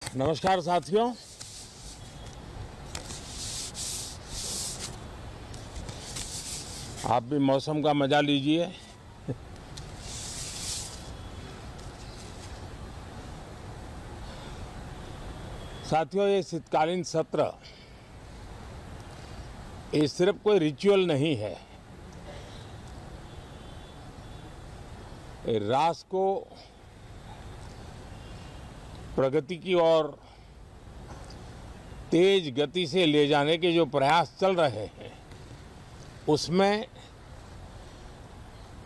नमस्कार साथियों। आप भी मौसम का मजा लीजिए। साथियों, ये शीतकालीन सत्र ये सिर्फ कोई रिचुअल नहीं है। ये राष्ट्र को प्रगति की ओर तेज गति से ले जाने के जो प्रयास चल रहे हैं उसमें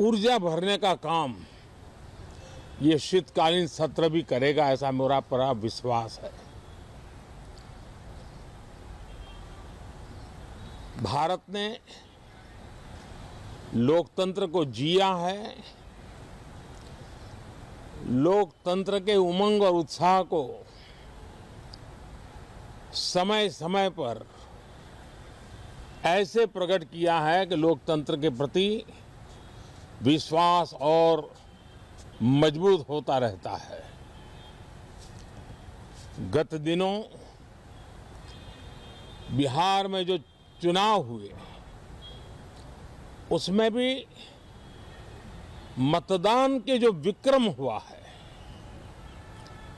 ऊर्जा भरने का काम ये शीतकालीन सत्र भी करेगा, ऐसा मेरा पूरा विश्वास है। भारत ने लोकतंत्र को जिया है, लोकतंत्र के उमंग और उत्साह को समय समय पर ऐसे प्रकट किया है कि लोकतंत्र के प्रति विश्वास और मजबूत होता रहता है। गत दिनों बिहार में जो चुनाव हुए उसमें भी मतदान के जो विक्रम हुआ है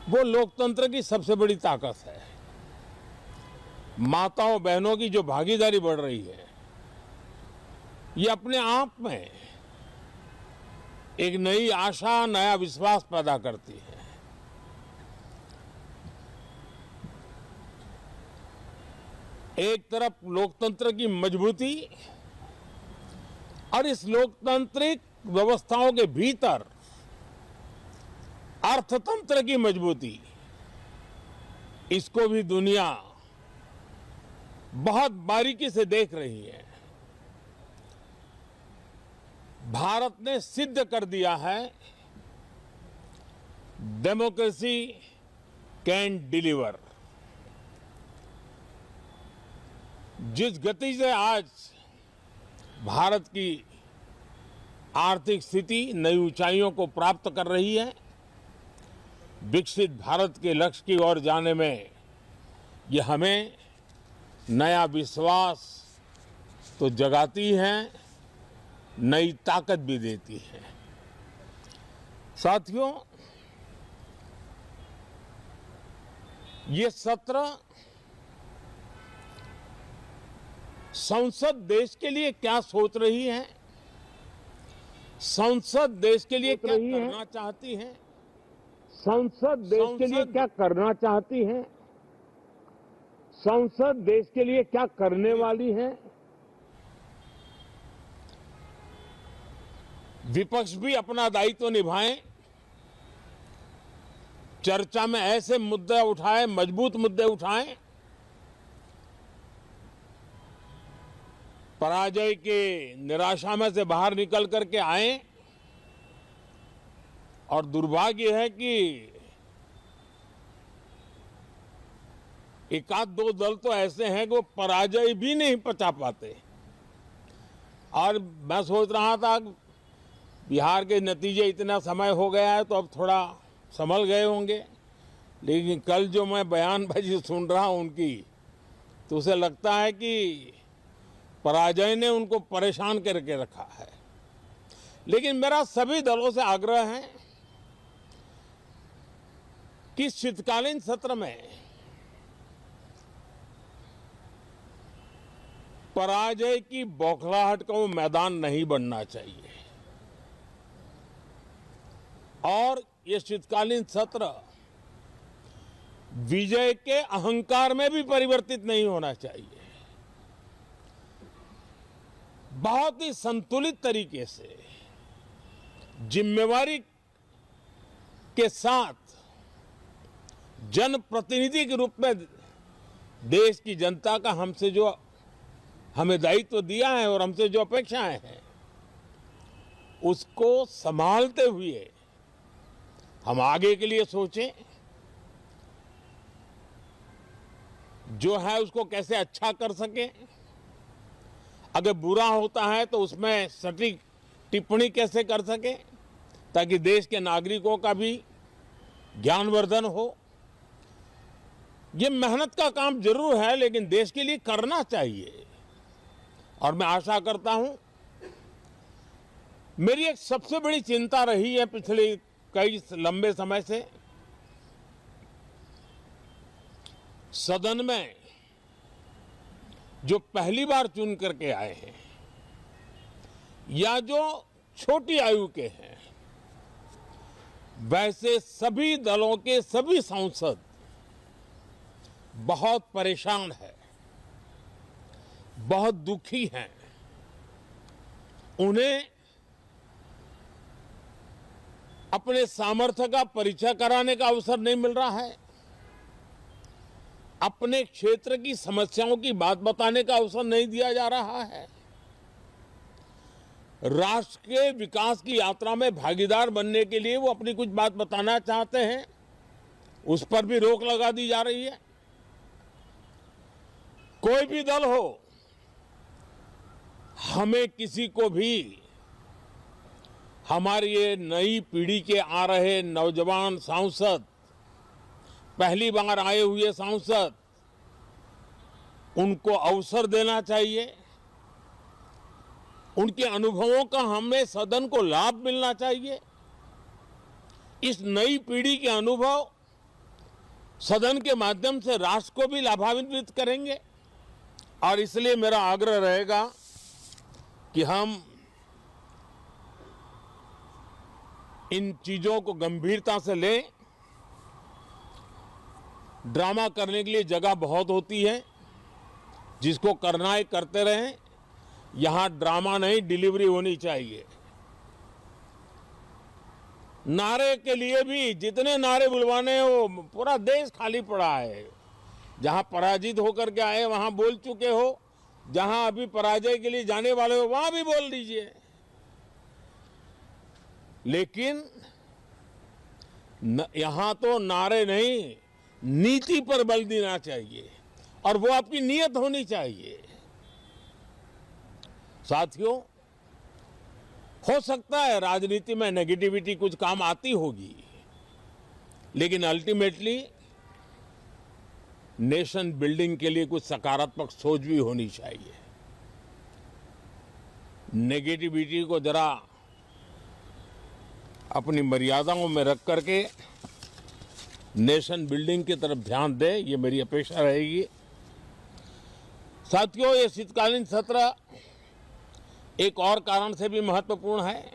वो लोकतंत्र की सबसे बड़ी ताकत है। माताओं बहनों की जो भागीदारी बढ़ रही है ये अपने आप में एक नई आशा, नया विश्वास पैदा करती है। एक तरफ लोकतंत्र की मजबूती और इस लोकतांत्रिक व्यवस्थाओं के भीतर अर्थतंत्र की मजबूती, इसको भी दुनिया बहुत बारीकी से देख रही है। भारत ने सिद्ध कर दिया है डेमोक्रेसी कैन डिलीवर। जिस गति से आज भारत की आर्थिक स्थिति नई ऊंचाइयों को प्राप्त कर रही है, विकसित भारत के लक्ष्य की ओर जाने में ये हमें नया विश्वास तो जगाती है, नई ताकत भी देती है। साथियों, ये सत्र संसद देश के लिए क्या सोच रही है, संसद देश के लिए क्या करना चाहती है, संसद देश के लिए क्या करना चाहती है, संसद देश के लिए क्या करने वाली है। विपक्ष भी अपना दायित्व निभाएं, चर्चा में ऐसे मुद्दे उठाएं, मजबूत मुद्दे उठाएं, पराजय के निराशा में से बाहर निकल करके आए। और दुर्भाग्य है कि एक आध दो दल तो ऐसे हैं कि वो पराजय भी नहीं पचा पाते। और मैं सोच रहा था बिहार के नतीजे इतना समय हो गया है तो अब थोड़ा संभल गए होंगे, लेकिन कल जो मैं बयानबाजी सुन रहा हूं उनकी, तो उसे लगता है कि पराजय ने उनको परेशान करके रखा है। लेकिन मेरा सभी दलों से आग्रह है कि शीतकालीन सत्र में पराजय की बौखलाहट का वो मैदान नहीं बनना चाहिए। और ये शीतकालीन सत्र विजय के अहंकार में भी परिवर्तित नहीं होना चाहिए। बहुत ही संतुलित तरीके से जिम्मेवारी के साथ जनप्रतिनिधि के रूप में देश की जनता का हमसे जो हमें दायित्व दिया है और हमसे जो अपेक्षाएं हैं उसको संभालते हुए हम आगे के लिए सोचें, जो है उसको कैसे अच्छा कर सकें। अगर बुरा होता है तो उसमें सटीक टिप्पणी कैसे कर सकें ताकि देश के नागरिकों का भी ज्ञानवर्धन हो। ये मेहनत का काम जरूर है, लेकिन देश के लिए करना चाहिए। और मैं आशा करता हूं, मेरी एक सबसे बड़ी चिंता रही है पिछले कई लंबे समय से, सदन में जो पहली बार चुन करके आए हैं या जो छोटी आयु के हैं, वैसे सभी दलों के सभी सांसद बहुत परेशान हैं, बहुत दुखी हैं। उन्हें अपने सामर्थ्य का परिचय कराने का अवसर नहीं मिल रहा है, अपने क्षेत्र की समस्याओं की बात बताने का अवसर नहीं दिया जा रहा है, राष्ट्र के विकास की यात्रा में भागीदार बनने के लिए वो अपनी कुछ बात बताना चाहते हैं, उस पर भी रोक लगा दी जा रही है। कोई भी दल हो, हमें किसी को भी हमारी ये नई पीढ़ी के आ रहे नौजवान सांसद, पहली बार आए हुए सांसद, उनको अवसर देना चाहिए। उनके अनुभवों का हमें सदन को लाभ मिलना चाहिए। इस नई पीढ़ी के अनुभव सदन के माध्यम से राष्ट्र को भी लाभान्वित करेंगे। और इसलिए मेरा आग्रह रहेगा कि हम इन चीजों को गंभीरता से लें। ड्रामा करने के लिए जगह बहुत होती है, जिसको करना है करते रहें। यहां ड्रामा नहीं, डिलीवरी होनी चाहिए। नारे के लिए भी जितने नारे बुलवाने हैं, वो पूरा देश खाली पड़ा है। जहां पराजित होकर के आए वहां बोल चुके हो, जहां अभी पराजय के लिए जाने वाले हो वहां भी बोल दीजिए। लेकिन यहां तो नारे नहीं, नीति पर बल देना चाहिए, और वो आपकी नीयत होनी चाहिए। साथियों, हो सकता है राजनीति में नेगेटिविटी कुछ काम आती होगी, लेकिन अल्टीमेटली नेशन बिल्डिंग के लिए कुछ सकारात्मक सोच भी होनी चाहिए। नेगेटिविटी को जरा अपनी मर्यादाओं में रख करके नेशन बिल्डिंग की तरफ ध्यान दे, ये मेरी अपेक्षा रहेगी। साथियों, ये शीतकालीन सत्र एक और कारण से भी महत्वपूर्ण है।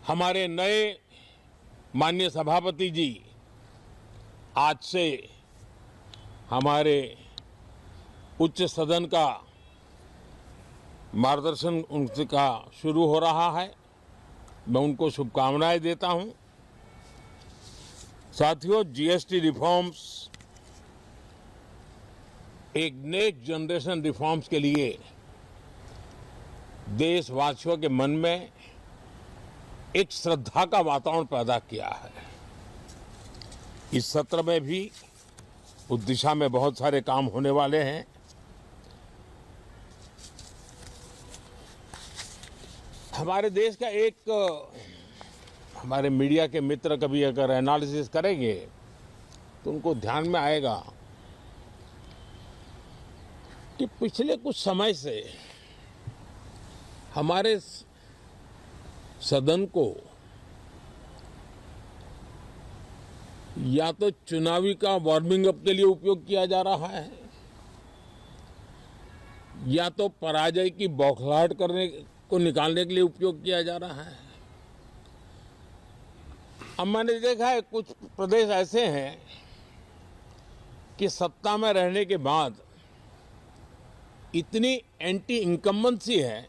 हमारे नए माननीय सभापति जी आज से हमारे उच्च सदन का मार्गदर्शन उनका शुरू हो रहा है। मैं उनको शुभकामनाएं देता हूं। साथियों, जीएसटी रिफॉर्म्स एक नेक्स्ट जनरेशन रिफॉर्म्स के लिए देशवासियों के मन में एक श्रद्धा का वातावरण पैदा किया है। इस सत्र में भी उस दिशा में बहुत सारे काम होने वाले हैं। हमारे देश का एक हमारे मीडिया के मित्र कभी अगर एनालिसिस करेंगे तो उनको ध्यान में आएगा कि पिछले कुछ समय से हमारे सदन को या तो चुनावी का वार्मिंग अप के लिए उपयोग किया जा रहा है, या तो पराजय की बौखलाहट करने को निकालने के लिए उपयोग किया जा रहा है। अब मैंने देखा है कुछ प्रदेश ऐसे हैं कि सत्ता में रहने के बाद इतनी एंटी इनकम्बेंसी है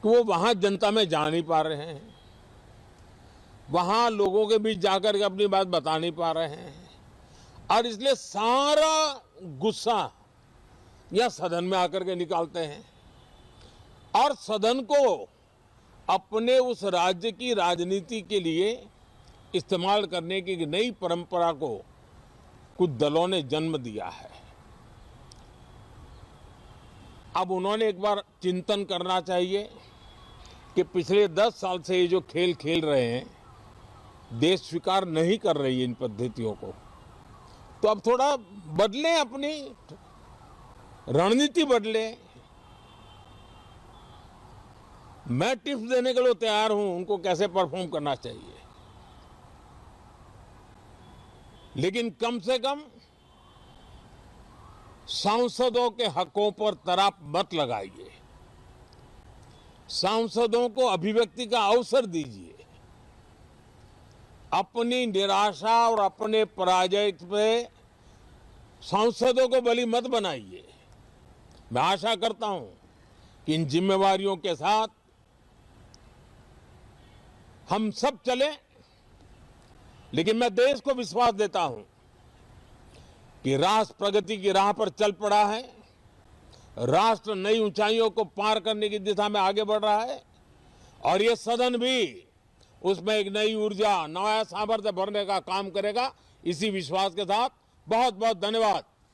कि वो वहां जनता में जा नहीं पा रहे हैं, वहां लोगों के बीच जाकर के अपनी बात बता नहीं पा रहे हैं, और इसलिए सारा गुस्सा या सदन में आकर के निकालते हैं और सदन को अपने उस राज्य की राजनीति के लिए इस्तेमाल करने की नई परंपरा को कुछ दलों ने जन्म दिया है। अब उन्होंने एक बार चिंतन करना चाहिए कि पिछले 10 साल से ये जो खेल खेल रहे हैं, देश स्वीकार नहीं कर रही है इन पद्धतियों को। तो अब थोड़ा बदलें, अपनी रणनीति बदलें। मैं टिप्स देने के लिए तैयार हूं उनको कैसे परफॉर्म करना चाहिए, लेकिन कम से कम सांसदों के हकों पर तराप मत लगाइए। सांसदों को अभिव्यक्ति का अवसर दीजिए। अपनी निराशा और अपने पराजय पे सांसदों को बलि मत बनाइए। मैं आशा करता हूं कि इन जिम्मेवारियों के साथ हम सब चलें, लेकिन मैं देश को विश्वास देता हूं कि राष्ट्र प्रगति की राह पर चल पड़ा है। राष्ट्र नई ऊंचाइयों को पार करने की दिशा में आगे बढ़ रहा है और ये सदन भी उसमें एक नई ऊर्जा, नया सामर्थ्य भरने का काम करेगा। इसी विश्वास के साथ बहुत बहुत धन्यवाद।